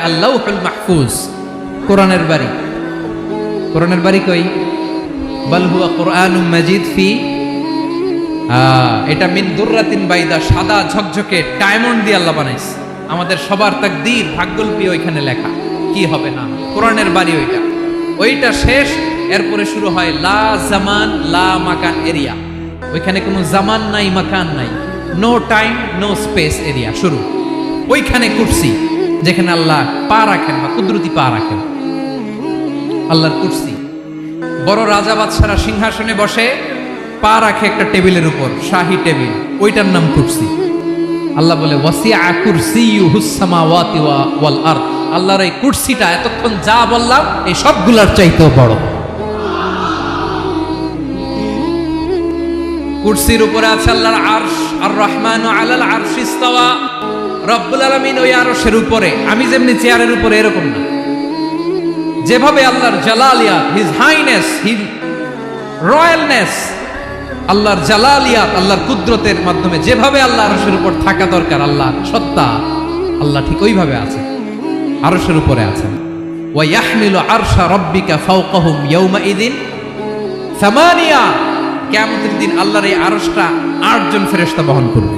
আল্লাহুল মাহফুজ কোরআনের বাড়ি। কোরআনের বাড়ি কই? বাল হুয়া কোরআনুম মাজিদ ফি এটা মিন দুররাতিন বাইদা, সাদা ঝকঝকে ডায়মন্ড দিয়ে আল্লাহ বানাইছে। আমাদের সবার তাকদীর ভাগ্যলিপি ওইখানে লেখা, কি হবে না। কোরআনের বাড়ি ওইটা শেষ, এরপরে শুরু হয় লা জামান লা মাকান এরিয়া। ওইখানে কোনো জামান নাই, মাকান নাই, no time no space area শুরু। ওইখানে কুরসি, যেখানে আল্লাহ পা রাখেন বা কুদরতি পা রাখেন, আল্লাহর কুরসি। বড় রাজা বাদশারা সিংহাসনে বসে পা রাখে একটা টেবিলের উপর, শাহী টেবিল, ওইটার নাম কুরসি। আল্লাহ বলে ওয়াসিআ কুরসিয়ুহুস সামাওয়াতি ওয়াল আরদ। আল্লাহর এই কুরসিটা এতক্ষণ যা বললাম এই সবগুলোর চাইতেও বড়। কুরসির উপরে আছে আল্লাহর আরশ, আর রহমানু আলাল আরশি ইস্তাওয়া। রব্বুল আলামিন ওই আরশের উপরে, আমি যেমনি চেয়ারের উপরে এরকম না। যেভাবে আল্লাহর জালালিয়াত, হিজ হাইনেস, হিজ রয়্যালনেস, আল্লাহর জালালিয়াত, আল্লাহর কুদরতের মাধ্যমে যেভাবে আল্লাহ আরশের উপর থাকা দরকার, আল্লাহ সত্তা, আল্লাহ ঠিক ওইভাবে আছে, আরশের উপরে আছেন। ওয়া ইয়াহমিলু আরশা রাব্বিকা ফাওকাহুম ইয়াওমাইযিন সামানিয়া। কিয়ামতের দিন আল্লাহর এই আরশটা 8 জন ফেরেশতা বহন করবে।